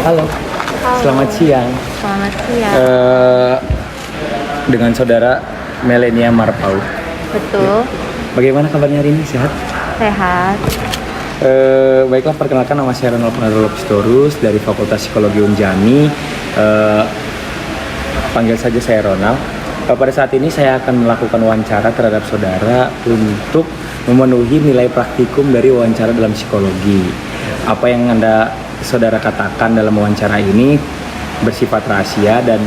Halo, Halo. selamat siang. Selamat siang. Dengan saudara Melenia Marpau. Betul. Bagaimana kabarnya hari ini? Sehat? Sehat. Baiklah, perkenalkan nama saya Ronald Panarolo Pistorius dari Fakultas Psikologi Unjani. Panggil saja saya Ronald. Pada saat ini saya akan melakukan wawancara terhadap saudara untuk memenuhi nilai praktikum dari wawancara dalam psikologi. Apa yang saudara katakan dalam wawancara ini bersifat rahasia dan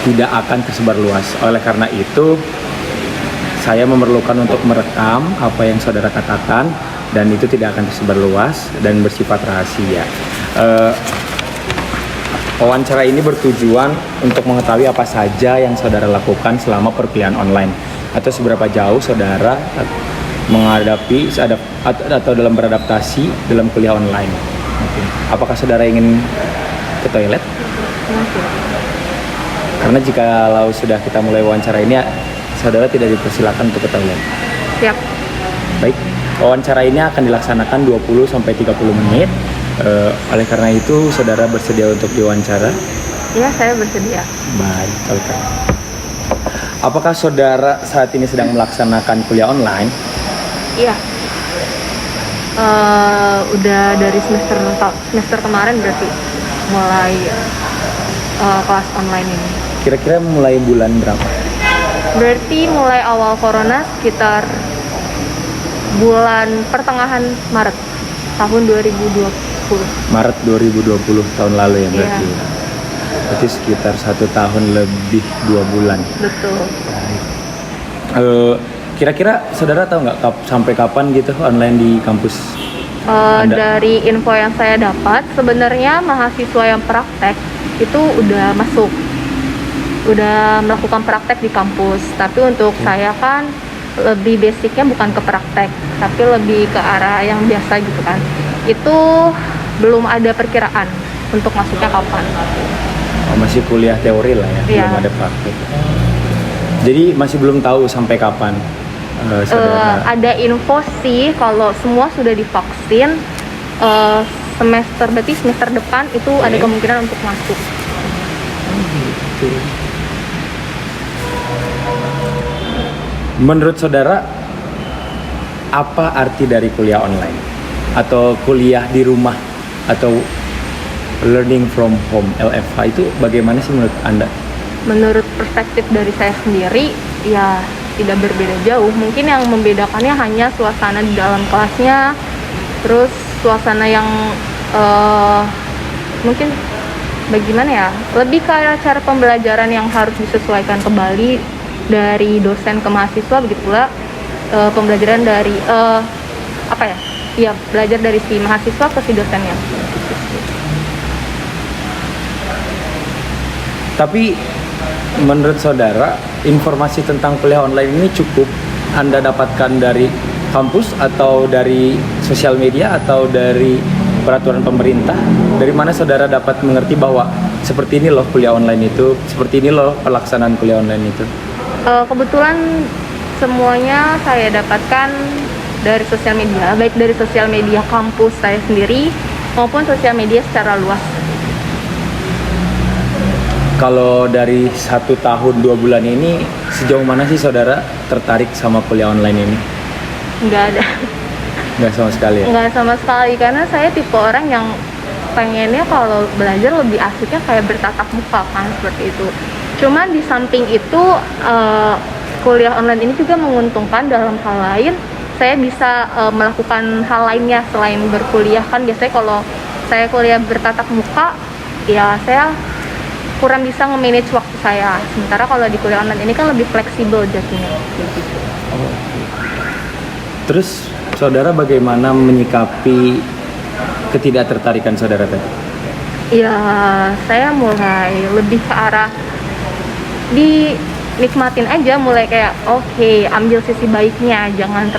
tidak akan tersebar luas. Oleh karena itu, saya memerlukan untuk merekam apa yang saudara katakan dan itu tidak akan tersebar luas dan bersifat rahasia. Wawancara ini bertujuan untuk mengetahui apa saja yang saudara lakukan selama perkuliahan online atau seberapa jauh saudara menghadapi atau dalam beradaptasi dalam kuliah online. Apakah saudara ingin ke toilet? Karena jikalau sudah kita mulai wawancara ini, saudara tidak dipersilakan untuk ke toilet. Siap. Baik, wawancara ini akan dilaksanakan 20-30 menit. Oleh karena itu, saudara bersedia untuk diwawancara? Iya, saya bersedia. Baik, oke. Apakah saudara saat ini sedang melaksanakan kuliah online? Iya. Udah dari semester kemarin berarti mulai kelas online ini. Kira-kira mulai bulan berapa? Berarti mulai awal corona sekitar bulan pertengahan Maret tahun 2020. Maret 2020 tahun lalu ya berarti. Iya. Berarti sekitar 1 tahun lebih 2 bulan. Betul. Baik. Kira-kira saudara tahu nggak sampai kapan gitu online di kampus? Dari info yang saya dapat, sebenarnya mahasiswa yang praktek itu udah melakukan praktek di kampus. Tapi untuk saya kan lebih basicnya bukan ke praktek, tapi lebih ke arah yang biasa gitu kan. Itu belum ada perkiraan untuk masuknya kapan. Masih kuliah teori lah ya, Iya. belum ada praktek. Jadi masih belum tahu sampai kapan saudara. Ada info sih kalau semua sudah divaksin, berarti semester depan itu ada kemungkinan untuk masuk. Gitu. Menurut saudara, apa arti dari kuliah online? Atau kuliah di rumah? Atau learning from home, LFH itu bagaimana sih menurut Anda? Menurut perspektif dari saya sendiri, ya tidak berbeda jauh. Mungkin yang membedakannya hanya suasana di dalam kelasnya, terus suasana yang mungkin bagaimana ya, lebih ke cara pembelajaran yang harus disesuaikan kembali dari dosen ke mahasiswa, begitu pula pembelajaran dari belajar dari si mahasiswa ke si dosennya. Tapi menurut saudara, informasi tentang kuliah online ini cukup Anda dapatkan dari kampus atau dari sosial media atau dari peraturan pemerintah? Dari mana saudara dapat mengerti bahwa seperti ini loh kuliah online itu, seperti ini loh pelaksanaan kuliah online itu? Kebetulan semuanya saya dapatkan dari sosial media, baik dari sosial media kampus saya sendiri maupun sosial media secara luas. Kalau dari 1 tahun 2 bulan ini, sejauh mana sih saudara tertarik sama kuliah online ini? Nggak ada. Nggak sama sekali ya? Nggak sama sekali, karena saya tipe orang yang pengennya kalau belajar lebih asiknya kayak bertatap muka kan, seperti itu. Cuman di samping itu, kuliah online ini juga menguntungkan dalam hal lain. Saya bisa melakukan hal lainnya selain berkuliah. Kan biasanya kalau saya kuliah bertatap muka, ya saya kurang bisa nge-manage waktu saya. Sementara kalau di kuliah online ini kan lebih fleksibel jadinya. Terus saudara bagaimana menyikapi ketidaktertarikan saudara tadi? Ya, saya mulai lebih ke arah dinikmatin aja, mulai kayak oke, ambil sisi baiknya, jangan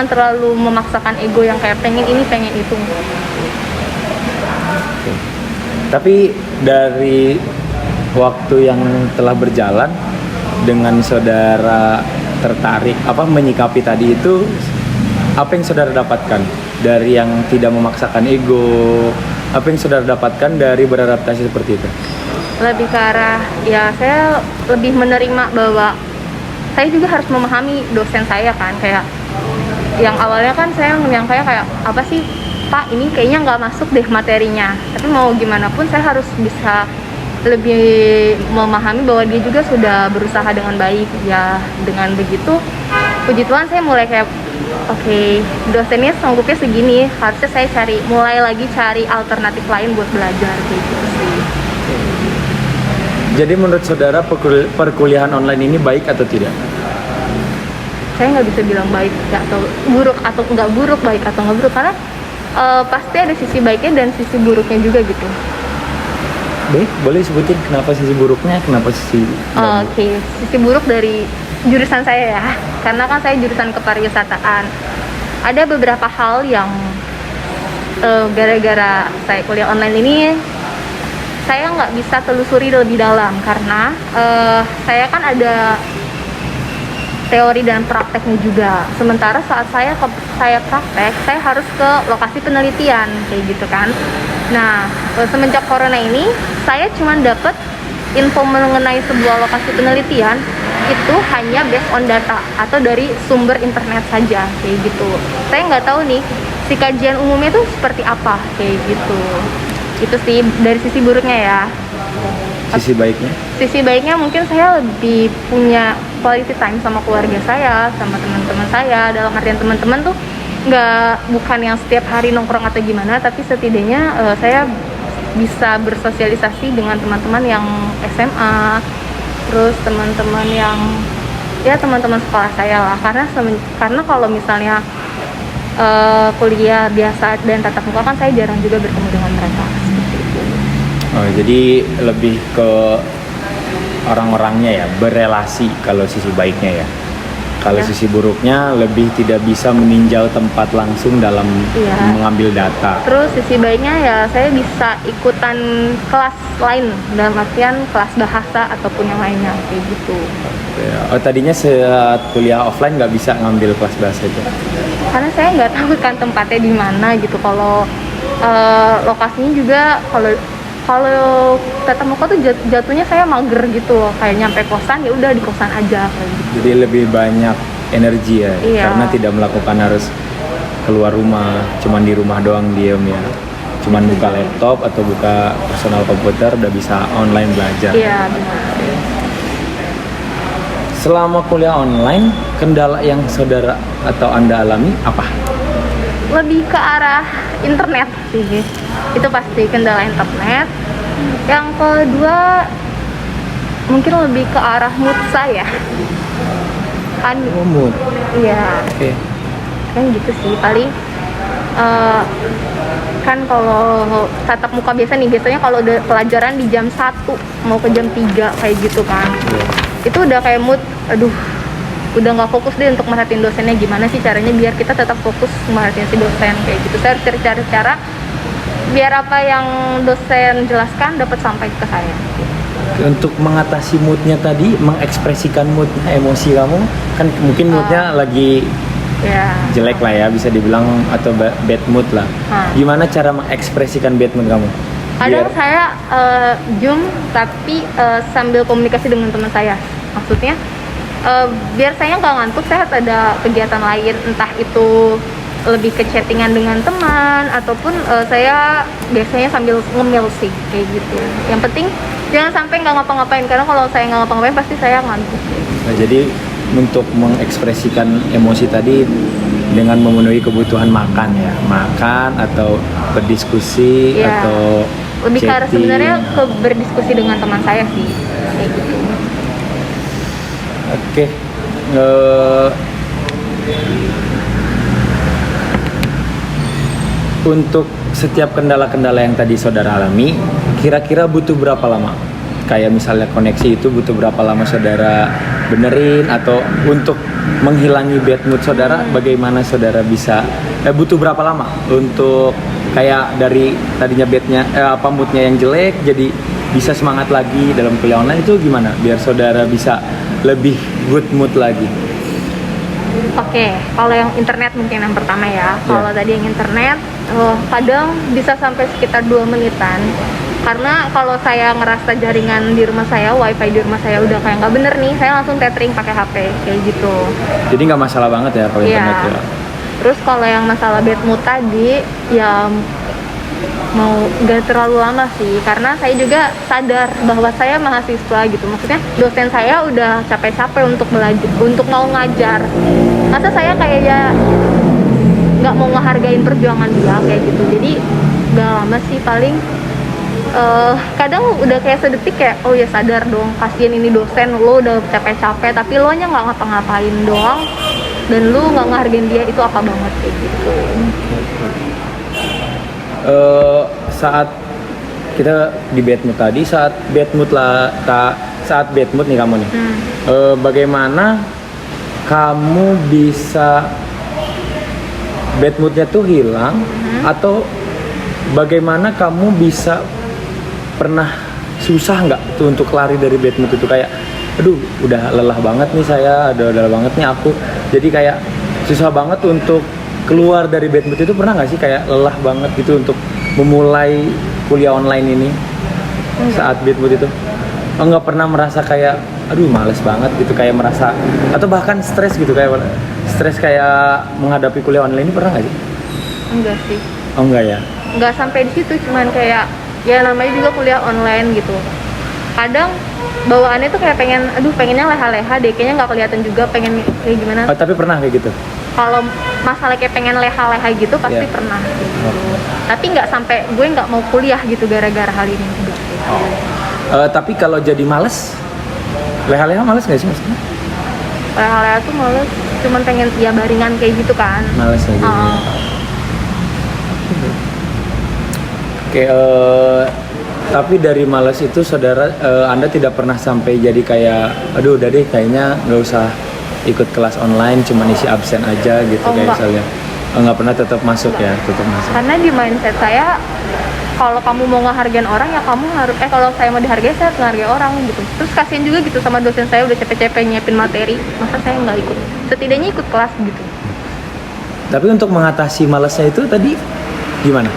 terlalu memaksakan ego yang kayak pengen ini pengen itu. Tapi dari waktu yang telah berjalan dengan saudara tertarik menyikapi tadi itu, apa yang saudara dapatkan? dari yang tidak memaksakan ego. Apa yang saudara dapatkan dari beradaptasi seperti itu? Lebih ke arah ya saya lebih menerima bahwa saya juga harus memahami dosen saya kan, kayak yang awalnya kan saya menyangka kayak apa sih Pak, ini kayaknya nggak masuk deh materinya, tapi mau gimana pun saya harus bisa lebih memahami bahwa dia juga sudah berusaha dengan baik ya. Dengan begitu puji Tuhan saya mulai kayak oke, dosennya sanggupnya segini, harusnya saya mulai lagi cari alternatif lain buat belajar kayak gitu sih. Jadi menurut saudara perkuliahan online ini baik atau tidak? Saya nggak bisa bilang baik atau buruk atau nggak buruk, baik atau nggak buruk, karena pasti ada sisi baiknya dan sisi buruknya juga gitu. Baik, boleh sebutin kenapa sisi buruknya, kenapa sisi Oke, sisi buruk dari jurusan saya ya, karena kan saya jurusan kepariwisataan. Ada beberapa hal yang gara-gara saya kuliah online ini saya nggak bisa telusuri lebih dalam, karena saya kan ada teori dan prakteknya juga. Sementara saat saya praktek, saya harus ke lokasi penelitian kayak gitu kan. Nah, semenjak corona ini, saya cuma dapat info mengenai sebuah lokasi penelitian itu hanya based on data atau dari sumber internet saja kayak gitu. Saya nggak tahu nih si kajian umumnya itu seperti apa kayak gitu. Itu sih dari sisi buruknya ya. Sisi baiknya? Sisi baiknya mungkin saya lebih punya quality time sama keluarga saya, sama teman-teman saya. Dalam artian teman-teman tuh bukan yang setiap hari nongkrong atau gimana, tapi setidaknya saya bisa bersosialisasi dengan teman-teman yang SMA, terus teman-teman yang ya teman-teman sekolah saya lah. Karena kalau misalnya kuliah biasa dan tatap muka kan saya jarang juga bertemu dengan mereka. Oh, jadi lebih ke orang-orangnya ya, berelasi kalau sisi baiknya ya. Kalau sisi buruknya lebih tidak bisa meninjau tempat langsung dalam mengambil data. Terus sisi baiknya ya saya bisa ikutan kelas lain, dalam artian kelas bahasa ataupun yang lainnya kayak gitu. Oh, tadinya saat kuliah offline nggak bisa ngambil kelas bahasa itu? Karena saya nggak tahu kan tempatnya di mana gitu. Kalau lokasinya juga kalau tatap muka tuh jatuhnya saya mager gitu, kayak nyampe kosan ya udah di kosan aja kayak gitu. Jadi lebih banyak energi ya, karena tidak melakukan harus keluar rumah, cuman di rumah doang diem ya, cuman buka laptop atau buka personal komputer udah bisa online belajar. Iya benar. Selama kuliah online, kendala yang saudara atau Anda alami apa? Lebih ke arah internet sih, itu pasti kendala internet. Yang kedua mungkin lebih ke arah mood saya kan. Mood? Iya. Oke. Kan gitu sih paling. Kan kalau tatap muka biasanya kalau udah pelajaran di jam 1 mau ke jam 3 kayak gitu kan. Itu udah kayak mood, aduh udah nggak fokus deh untuk merhatiin dosennya. Gimana sih caranya biar kita tetap fokus merhatiin si dosen kayak gitu. Saya harus cari cara biar apa yang dosen jelaskan dapat sampai ke saya. Untuk mengatasi moodnya tadi, mengekspresikan moodnya, emosi kamu kan mungkin moodnya lagi jelek lah ya, bisa dibilang, atau bad mood lah. Gimana cara mengekspresikan bad mood kamu? Kadang saya Zoom tapi sambil komunikasi dengan teman saya. Maksudnya biar saya nggak ngantuk, saya ada kegiatan lain, entah itu lebih ke chattingan dengan teman ataupun saya biasanya sambil ngemil sih kayak gitu. Yang penting jangan sampai nggak ngapa-ngapain, karena kalau saya nggak ngapa-ngapain pasti saya ngantuk. Nah, jadi untuk mengekspresikan emosi tadi dengan memenuhi kebutuhan makan ya, makan atau berdiskusi atau lebih ke arah sebenarnya ke berdiskusi dengan teman saya sih kayak gitu. Oke. Untuk setiap kendala-kendala yang tadi saudara alami, kira-kira butuh berapa lama? Kayak misalnya koneksi itu butuh berapa lama saudara benerin, atau untuk menghilangi bad mood saudara, bagaimana saudara bisa butuh berapa lama untuk kayak dari tadinya moodnya yang jelek jadi bisa semangat lagi dalam kuliah online, itu gimana biar saudara bisa lebih good mood lagi? Oke, kalau yang internet mungkin yang pertama ya. Kalau tadi yang internet, kadang bisa sampai sekitar 2 menitan. Karena kalau saya ngerasa jaringan di rumah saya, wifi di rumah saya udah kayak nggak bener nih, saya langsung tethering pakai HP kayak gitu. Jadi nggak masalah banget ya kalau internet ya. Terus kalau yang masalah bad mood tadi, ya mau nggak terlalu lama sih, karena saya juga sadar bahwa saya mahasiswa gitu. Maksudnya dosen saya udah capek-capek untuk belajar, untuk mau ngajar. Masa saya kayak ya nggak mau ngehargain perjuangan dia kayak gitu. Jadi nggak lama sih, paling kadang udah kayak sedetik kayak oh ya sadar dong, kasihan ini dosen, lo udah capek-capek tapi lo nya nggak ngapa-ngapain doang dan lo nggak ngehargain dia, itu apa banget kayak gitu. Saat kita di bad mood tadi, saat bad mood nih kamu nih, bagaimana kamu bisa bad moodnya tuh hilang, atau bagaimana kamu bisa pernah susah nggak tuh untuk lari dari bad mood itu, kayak aduh udah lelah banget nih saya, udah lelah banget nih aku, jadi kayak susah banget untuk keluar dari bad mood itu, pernah nggak sih kayak lelah banget gitu untuk memulai kuliah online ini saat bad mood itu? Nggak pernah merasa kayak aduh males banget gitu, kayak merasa atau bahkan stres gitu, kayak stres kayak menghadapi kuliah online ini, pernah nggak sih? Enggak sih. Oh enggak ya? Nggak sampai di situ, cuman kayak ya namanya juga kuliah online gitu. Kadang bawaannya tuh kayak pengennya leha-leha deh, kayaknya nggak kelihatan juga pengen kayak gimana. Oh, tapi pernah kayak gitu? Kalau masalah kayak pengen leha-leha gitu pasti pernah gitu. Tapi nggak sampai gue nggak mau kuliah gitu gara-gara hal ini juga. Tapi kalau jadi males, leha-leha males nggak sih maksudnya? Leha-leha tuh males, cuman pengen ya baringan kayak gitu kan. Males aja. Oke, tapi dari males itu saudara, Anda tidak pernah sampai jadi kayak aduh udah deh kayaknya nggak usah ikut kelas online, cuma isi absen aja gitu, kayak misalnya nggak pernah, tetap masuk ya, tetap masuk. Karena di mindset saya, kalau kamu mau ngehargain orang ya kamu harus, kalau saya mau dihargai saya harus ngehargai orang gitu. Terus kasihan juga gitu sama dosen saya udah capek-capek nyiapin materi, masa saya nggak ikut, setidaknya ikut kelas gitu. Tapi untuk mengatasi malesnya itu tadi gimana?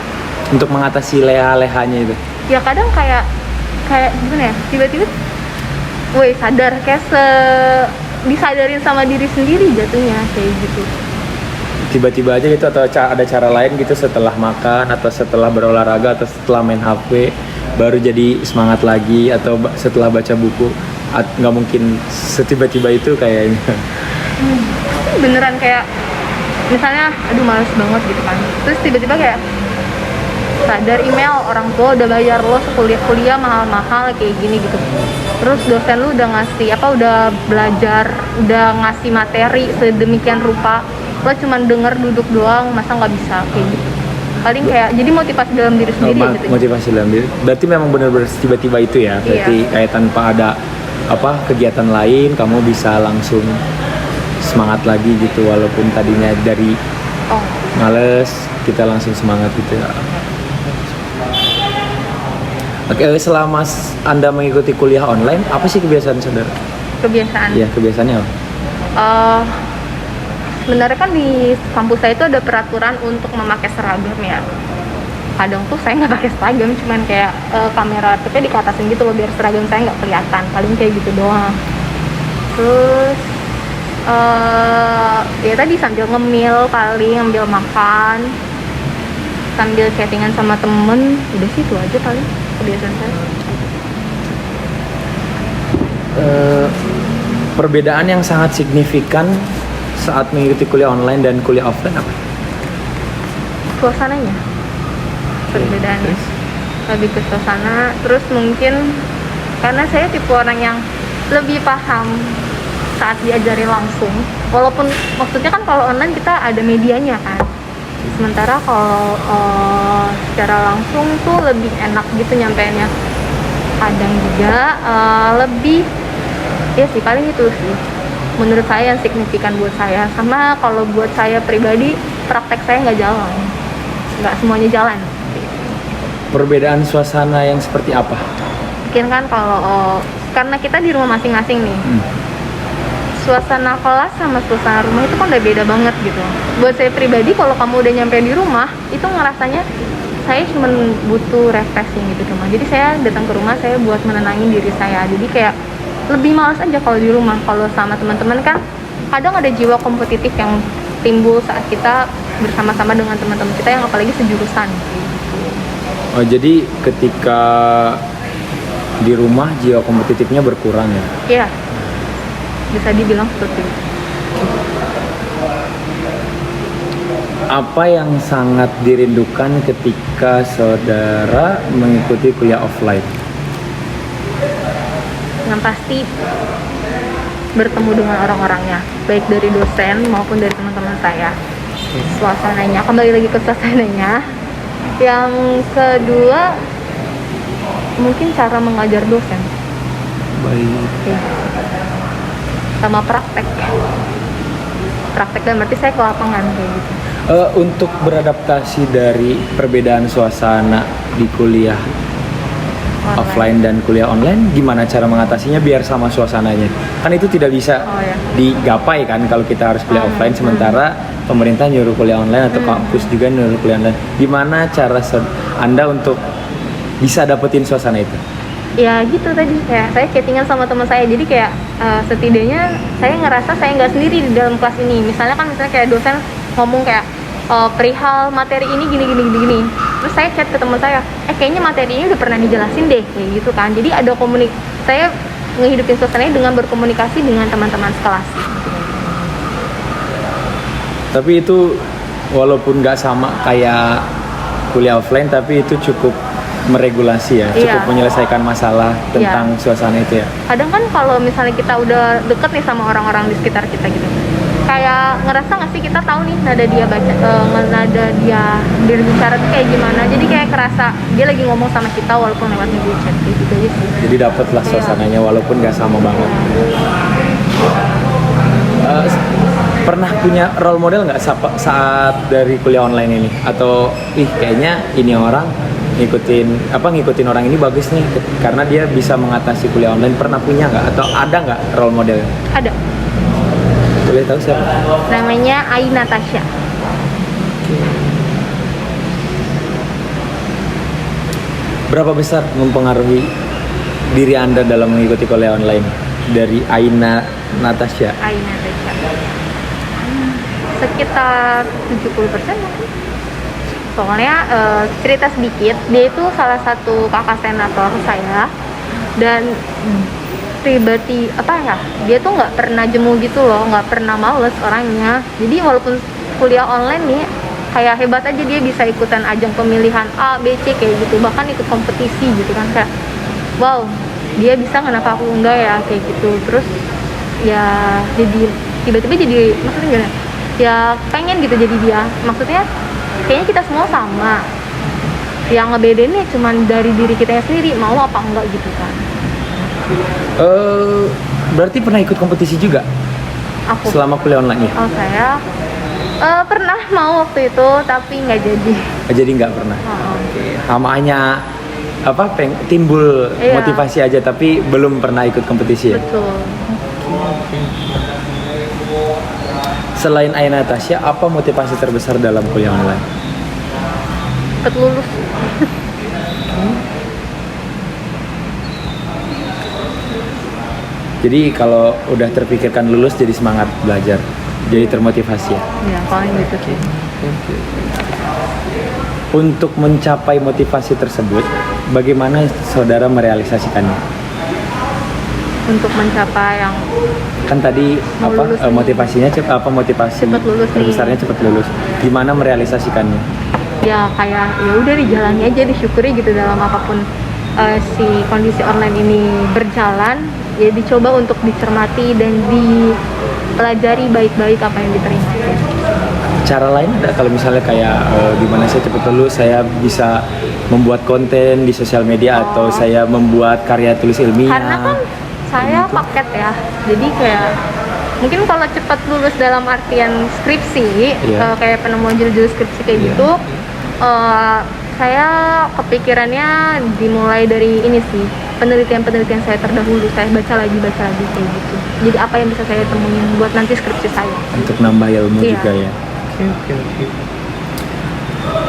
Untuk mengatasi leha-lehanya itu? Ya kadang kayak gimana ya, tiba-tiba woi sadar, kayak disadarin sama diri sendiri jatuhnya kayak gitu. Tiba-tiba aja gitu, atau ada cara lain gitu setelah makan atau setelah berolahraga atau setelah main HP baru jadi semangat lagi, atau setelah baca buku? Nggak mungkin setiba-tiba itu kayaknya. Beneran kayak misalnya aduh males banget gitu kan, terus tiba-tiba kayak sadar email orang tua udah bayar lo kuliah mahal-mahal kayak gini gitu, terus dosen lu udah ngasih udah belajar, udah ngasih materi sedemikian rupa, lo cuman denger duduk doang, masa nggak bisa kayak gitu. Paling kayak jadi motivasi dalam diri sendiri gitu. Motivasi dalam diri, berarti memang benar-benar tiba-tiba itu ya, berarti kayak tanpa ada kegiatan lain kamu bisa langsung semangat lagi gitu, walaupun tadinya dari males kita langsung semangat gitu ya. Oke, selama Anda mengikuti kuliah online, apa sih kebiasaan saudara? Kebiasaan? Iya, kebiasaannya apa? Sebenarnya kan di kampus saya itu ada peraturan untuk memakai seragam ya. Kadang tuh saya nggak pakai seragam, cuman kayak kamera laptopnya dikatasin gitu loh biar seragam saya nggak kelihatan, paling kayak gitu doang. Terus ya tadi sambil ngemil, paling ambil makan, sambil chattingan sama temen, udah sih itu aja paling kebiasaan saya. Perbedaan yang sangat signifikan saat mengikuti kuliah online dan kuliah offline apa? Suasananya, perbedaannya lebih ke suasana. Terus mungkin karena saya tipe orang yang lebih paham saat diajari langsung, walaupun maksudnya kan kalau online kita ada medianya kan, sementara kalau secara langsung tuh lebih enak gitu nyampeinnya. Kadang juga lebih ya sih, paling itu sih menurut saya yang signifikan buat saya. Sama kalau buat saya pribadi, praktek saya nggak jalan, nggak semuanya jalan. Perbedaan suasana yang seperti apa? Mungkin kan kalau karena kita di rumah masing-masing nih, suasana kelas sama suasana rumah itu kan udah beda banget gitu. Buat saya pribadi, kalau kamu udah nyampe di rumah, itu ngerasanya saya cuma butuh refreshing gitu di rumah. Jadi saya datang ke rumah saya buat menenangin diri saya. Jadi kayak lebih malas aja kalau di rumah. Kalau sama teman-teman kan kadang ada jiwa kompetitif yang timbul saat kita bersama-sama dengan teman-teman kita yang apalagi sejurusan. Oh, jadi ketika di rumah jiwa kompetitifnya berkurang ya? Iya, bisa dibilang seperti itu. Apa yang sangat dirindukan ketika saudara mengikuti kuliah offline? Yang pasti bertemu dengan orang-orangnya, baik dari dosen maupun dari teman-teman saya. Suasananya, kembali lagi ke suasananya. Yang kedua, mungkin cara mengajar dosen. Baik. Ya. Sama praktek. Praktek dan berarti saya ke lapangan kayak gitu. Untuk beradaptasi dari perbedaan suasana di kuliah offline dan kuliah online, gimana cara mengatasinya biar sama suasananya? Kan itu tidak bisa digapai kan kalau kita harus kuliah offline, sementara pemerintah nyuruh kuliah online atau kampus juga nyuruh kuliah online. Gimana cara Anda untuk bisa dapetin suasana itu? Ya gitu tadi, kayak saya chattingan sama teman saya, jadi kayak setidaknya saya ngerasa saya nggak sendiri di dalam kelas ini. Misalnya kayak dosen ngomong kayak perihal materi ini gini, terus saya chat ke teman saya, kayaknya materi ini udah pernah dijelasin deh, kayak gitu kan. Jadi ada saya ngehidupin suasananya dengan berkomunikasi dengan teman-teman sekelas. Tapi itu walaupun nggak sama kayak kuliah offline, tapi itu cukup meregulasi ya, cukup menyelesaikan masalah tentang suasana itu ya. Kadang kan kalau misalnya kita udah deket nih sama orang-orang di sekitar kita gitu, kayak ngerasa nggak sih kita tahu nih nada dia berbicara tuh kayak gimana. Jadi kayak kerasa dia lagi ngomong sama kita walaupun lewat media chat gitu aja sih. Jadi dapatlah suasananya walaupun nggak sama banget. Pernah punya role model nggak saat dari kuliah online ini? Atau kayaknya ini orang ngikutin orang ini bagus nih karena dia bisa mengatasi kuliah online. Pernah punya nggak atau ada nggak role model? Ada. Boleh tahu siapa? Namanya Aina Tasya. Berapa besar mempengaruhi diri Anda dalam mengikuti kuliah online dari Aina Natasha? Aina Tasya. Sekitar 70% mungkin. Soalnya cerita sedikit, dia itu salah satu kakak senator saya dan pribadi dia tuh nggak pernah jemu gitu loh, nggak pernah males orangnya. Jadi walaupun kuliah online nih kayak hebat aja, dia bisa ikutan ajang pemilihan A, B, C kayak gitu, bahkan ikut kompetisi gitu kan. Kayak wow, dia bisa, kenapa aku enggak ya, kayak gitu. Terus ya jadi tiba-tiba jadi, maksudnya gimana ya, pengen gitu jadi dia. Maksudnya kayaknya kita semua sama, yang ngebedainnya cuman dari diri kita sendiri mau apa enggak gitu kan. Berarti pernah ikut kompetisi juga? Aku selama kuliah online ya? Oh, saya pernah mau waktu itu tapi nggak jadi. Jadi nggak pernah. Hanya timbul motivasi aja tapi belum pernah ikut kompetisi ya? Betul. Selain Aina Tasya, apa motivasi terbesar dalam kuliah online? Cepet lulus. Jadi kalau udah terpikirkan lulus jadi semangat belajar, jadi termotivasi ya? Ya paling gitu sih. Untuk mencapai motivasi tersebut, bagaimana saudara merealisasikannya? Untuk mencapai yang kan tadi motivasinya motivasi cepet lulus terbesarnya cepet lulus. Gimana merealisasikannya? Ya kayak ya udah dijalani aja, disyukuri gitu dalam apapun si kondisi online ini berjalan. Ya dicoba untuk dicermati dan dipelajari baik-baik apa yang diterima. Cara lain ada kalau misalnya kayak gimana saya cepet lulus, saya bisa membuat konten di sosial media atau saya membuat karya tulis ilmiah. Karena kan saya paket ya, jadi kayak mungkin kalau cepat lulus dalam artian skripsi, kayak penemuan judul-judul skripsi kayak gitu, saya kepikirannya dimulai dari ini sih, penelitian saya terdahulu, saya baca lagi kayak gitu. Jadi apa yang bisa saya temuin buat nanti skripsi saya. Untuk nambah ilmu Iya. juga ya. Oke.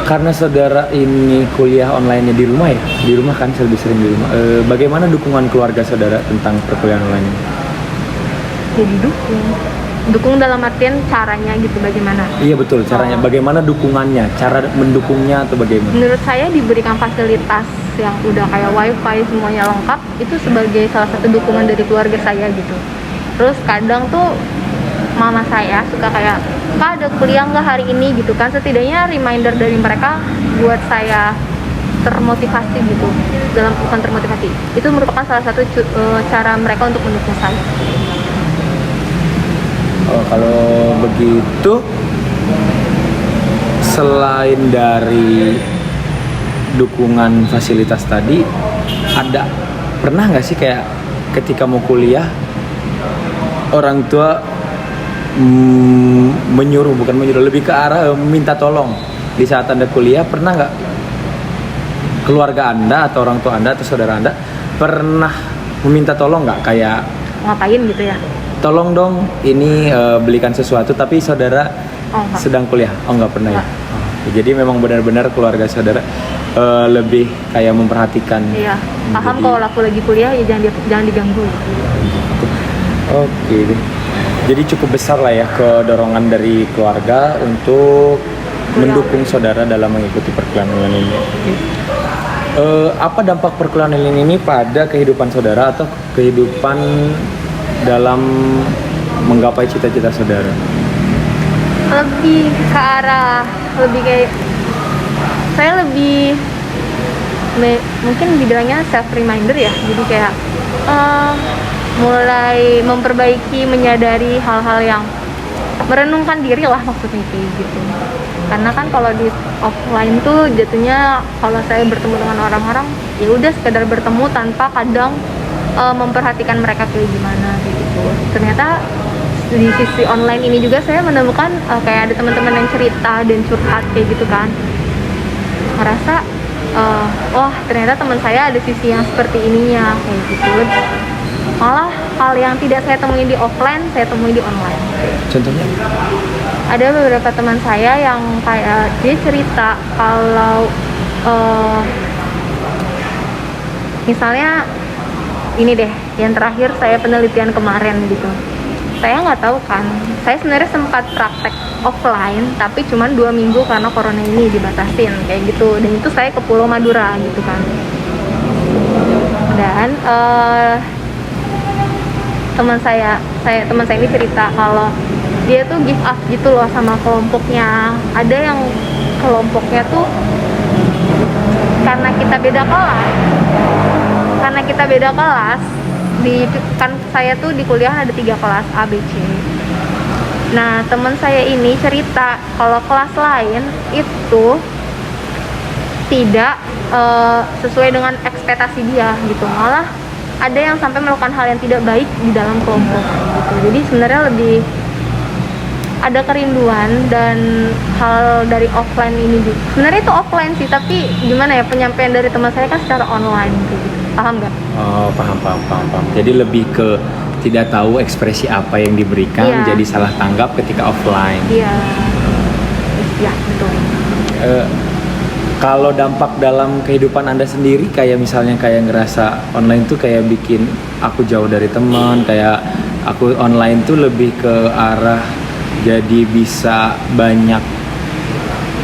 Karena saudara ini kuliah online-nya di rumah ya? Di rumah kan, lebih sering di rumah. Bagaimana dukungan keluarga saudara tentang perkuliahan online ini? Jadi dukung dalam artian caranya gitu, bagaimana? Iya betul, caranya. Bagaimana dukungannya? Cara mendukungnya atau bagaimana? Menurut saya diberikan fasilitas yang udah kayak wifi semuanya lengkap, itu sebagai salah satu dukungan dari keluarga saya gitu. Terus kadang tuh mama saya suka kayak, "Kak, ada kuliah nggak hari ini?" gitu kan. Setidaknya reminder dari mereka buat saya termotivasi gitu. Bukan termotivasi, itu merupakan salah satu cara mereka untuk mendukung saya. Oh, kalau begitu, selain dari dukungan fasilitas tadi, pernah nggak sih kayak ketika mau kuliah orang tua bukan menyuruh, lebih ke arah minta tolong di saat Anda kuliah? Pernah nggak keluarga Anda atau orang tua Anda atau saudara Anda pernah meminta tolong nggak, kayak Ngapain gitu ya? tolong dong ini belikan sesuatu, tapi saudara Enggak. sedang kuliah? Oh, nggak pernah ya? Nggak. Oh, jadi memang benar-benar keluarga saudara lebih kayak memperhatikan. Iya, paham Jadi- kalau aku lagi kuliah ya jangan diganggu. Oke deh. Jadi cukup besar lah ya kedorongan dari keluarga untuk mendukung saudara dalam mengikuti perkuliahan online ini. Apa dampak perkuliahan online ini pada kehidupan saudara atau kehidupan dalam menggapai cita-cita saudara? Lebih ke arah kayak saya lebih mungkin dibilangnya self reminder ya. Jadi kayak mulai memperbaiki, menyadari hal-hal yang merenungkan diri lah, maksudnya kayak gitu. Karena kan kalau di offline tuh jatuhnya kalau saya bertemu dengan orang-orang ya udah sekedar bertemu tanpa kadang memperhatikan mereka kayak gimana kayak gitu. Ternyata di sisi online ini juga saya menemukan kayak ada teman-teman yang cerita dan curhat kayak gitu kan. Ngerasa wah ternyata teman saya ada sisi yang seperti ininya kayak gitu. Malah hal yang tidak saya temui di offline saya temui di online. Contohnya? Ada beberapa teman saya yang kayak dia cerita kalau misalnya ini deh, yang terakhir saya penelitian kemarin gitu, saya nggak tahu kan, saya sebenarnya sempat praktek offline tapi cuma 2 minggu karena corona ini dibatasin kayak gitu, dan itu saya ke Pulau Madura gitu kan. Dan teman saya ini cerita kalau dia tuh give up gitu loh sama kelompoknya. Ada yang kelompoknya tuh karena kita beda kelas kan saya tuh di kuliah ada 3 kelas A, B, C. Nah teman saya ini cerita kalau kelas lain itu tidak sesuai dengan ekspektasi dia gitu, malah ada yang sampai melakukan hal yang tidak baik di dalam kelompok gitu. Jadi sebenarnya lebih ada kerinduan dan hal dari offline ini juga. Sebenarnya itu offline sih, tapi gimana ya, penyampaian dari teman saya kan secara online gitu. Paham nggak? Oh, paham. Jadi lebih ke tidak tahu ekspresi apa yang diberikan, Iya. jadi salah tanggap ketika offline. Iya. Ya, betul. Kalau dampak dalam kehidupan Anda sendiri, kayak misalnya kayak ngerasa online tuh kayak bikin aku jauh dari teman, kayak aku online tuh lebih ke arah jadi bisa banyak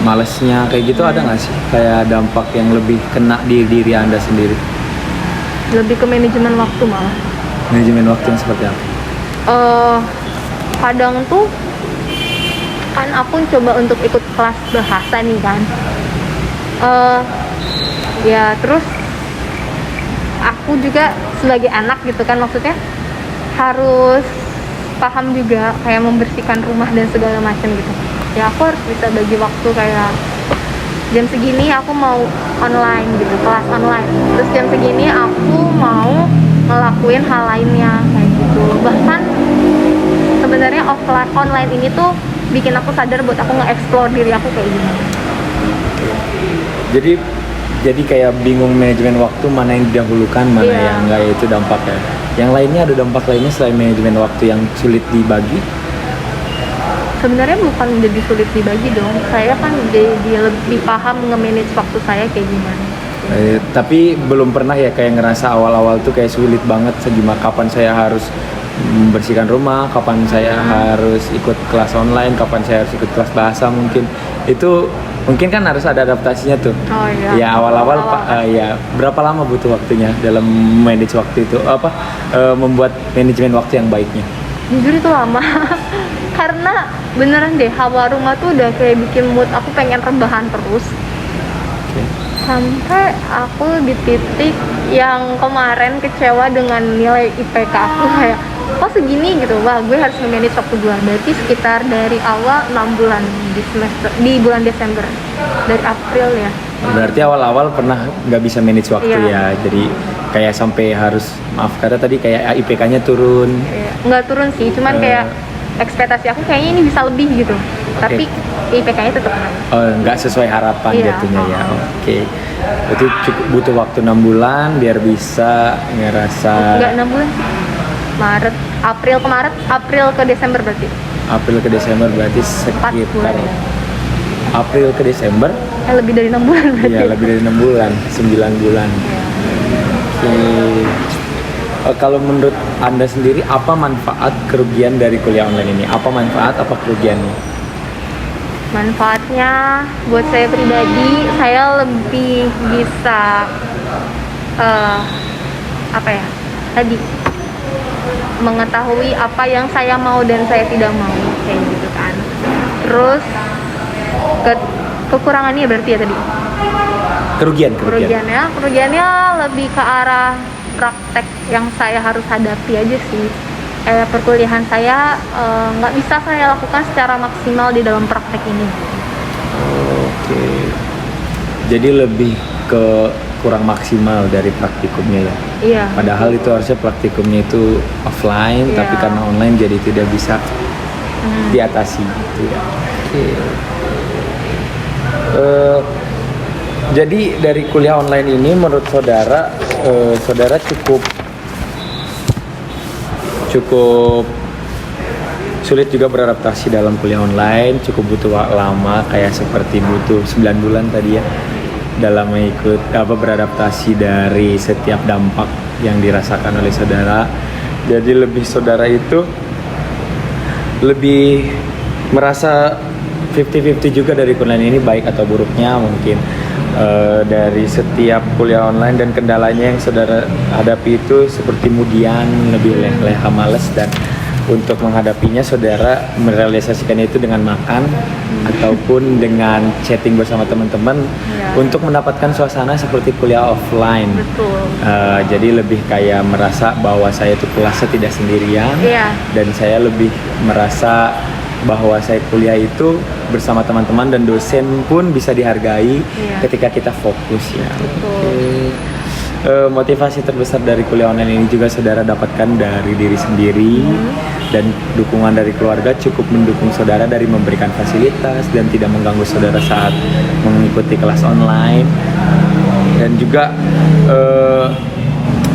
malesnya kayak gitu, ada nggak sih kayak dampak yang lebih kena di diri Anda sendiri? Lebih ke manajemen waktu malah. Manajemen waktu yang seperti apa? Kadang tuh kan aku coba untuk ikut kelas bahasa nih kan. Ya terus aku juga sebagai anak gitu kan, maksudnya harus paham juga kayak membersihkan rumah dan segala macam gitu. Ya aku harus bisa bagi waktu kayak jam segini aku mau online gitu, kelas online. Terus jam segini aku mau ngelakuin hal lainnya kayak gitu. Bahkan sebenarnya online ini tuh bikin aku sadar buat aku nge-explore diri aku kayak gimana. Jadi Jadi kayak bingung manajemen waktu, mana yang didahulukan, mana Iya. yang enggak, itu dampaknya. Yang lainnya, ada dampak lainnya selain manajemen waktu yang sulit dibagi? Sebenarnya bukan jadi sulit dibagi dong. Saya kan jadi lebih paham nge-manage waktu saya kayak gimana. Tapi belum pernah ya kayak ngerasa awal-awal tuh kayak sulit banget, segimana kapan saya harus membersihkan rumah, kapan saya harus ikut kelas online, kapan saya harus ikut kelas bahasa mungkin. Itu mungkin kan harus ada adaptasinya tuh. Oh iya. Ya awal-awal ya berapa lama butuh waktunya dalam manage waktu itu, membuat manajemen waktu yang baiknya? Jujur itu lama. Karena beneran deh, hawa rumah tuh udah kayak bikin mood aku pengen rebahan terus. Oke. Sampai aku di titik yang kemarin kecewa dengan nilai IPK aku, kayak kok segini gitu. Wah, gue harus nge-manage waktu gue. Berarti sekitar dari awal 6 bulan di bulan Desember, dari April ya. Berarti awal-awal pernah nggak bisa manage waktu Iya. ya, jadi kayak sampai harus, maaf kata tadi, kayak IPK-nya turun. Nggak turun sih, cuman kayak ekspektasi aku kayaknya ini bisa lebih gitu. Tapi IPK-nya tetap naik. Nggak sesuai harapan Iya. jatuhnya ya. Oke. Berarti cukup butuh waktu 6 bulan biar bisa ngerasa. Nggak 6 bulan sih. April ke Desember berarti. April ke Desember berarti 4 sekitar bulan ya. April ke Desember. Lebih dari 6 bulan berarti. Iya, lebih dari 6 bulan, 9 bulan. Iya. Oke. Kalau menurut Anda sendiri, apa manfaat kerugian dari kuliah online ini? Apa manfaat, apa kerugiannya? Manfaatnya buat saya pribadi, saya lebih bisa mengetahui apa yang saya mau dan saya tidak mau, kayak gitu kan. Terus kekurangannya berarti ya tadi. Kerugiannya lebih ke arah praktek yang saya harus hadapi aja sih. Perkuliahan saya nggak bisa saya lakukan secara maksimal di dalam praktek ini. Oke. Jadi lebih ke kurang maksimal dari praktikumnya ya. Iya. Padahal itu harusnya praktikumnya itu offline, Iya. tapi karena online jadi tidak bisa diatasi gitu ya. Oke. Jadi dari kuliah online ini menurut saudara, saudara cukup sulit juga beradaptasi dalam kuliah online, cukup butuh lama, kayak seperti butuh 9 bulan tadi ya, dalam mengikut beradaptasi dari setiap dampak yang dirasakan oleh saudara. Jadi saudara itu lebih merasa 50-50 juga dari kuliah ini, baik atau buruknya mungkin dari setiap kuliah online, dan kendalanya yang saudara hadapi itu seperti kemudian lebih leha males, dan untuk menghadapinya saudara merealisasikannya itu dengan makan ataupun dengan chatting bersama teman-teman untuk mendapatkan suasana seperti kuliah offline. Betul. Jadi lebih kayak merasa bahwa saya itu kelasnya tidak sendirian, dan saya lebih merasa bahwa saya kuliah itu bersama teman-teman dan dosen pun bisa dihargai ketika kita fokus ya. Motivasi terbesar dari kuliah online ini juga saudara dapatkan dari diri sendiri, dan dukungan dari keluarga cukup mendukung saudara dari memberikan fasilitas dan tidak mengganggu saudara saat mengikuti kelas online. Dan juga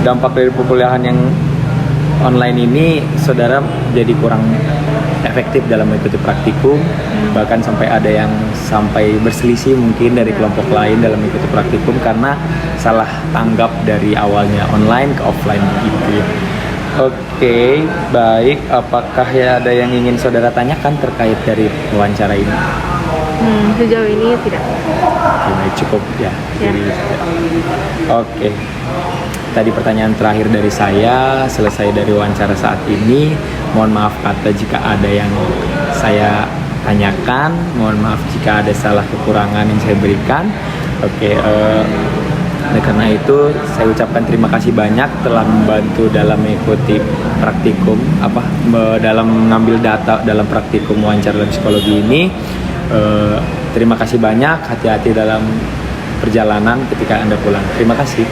dampak dari perkuliahan yang online ini, saudara jadi kurang efektif dalam mengikuti praktikum, bahkan sampai ada yang sampai berselisih mungkin dari kelompok lain dalam mengikuti praktikum karena salah tanggap dari awalnya online ke offline gitu ya. Oke, baik. Apakah ada yang ingin saudara tanyakan terkait dari wawancara ini? Sejauh ini tidak. Oke, baik, cukup ya. Oke. Tadi pertanyaan terakhir dari saya, selesai dari wawancara saat ini. Mohon maaf kata jika ada yang saya tanyakan, mohon maaf jika ada salah kekurangan yang saya berikan. Oke, karena itu saya ucapkan terima kasih banyak telah membantu dalam mengikuti praktikum, dalam mengambil data dalam praktikum wawancara dalam psikologi ini. Terima kasih banyak, hati-hati dalam perjalanan ketika Anda pulang. Terima kasih.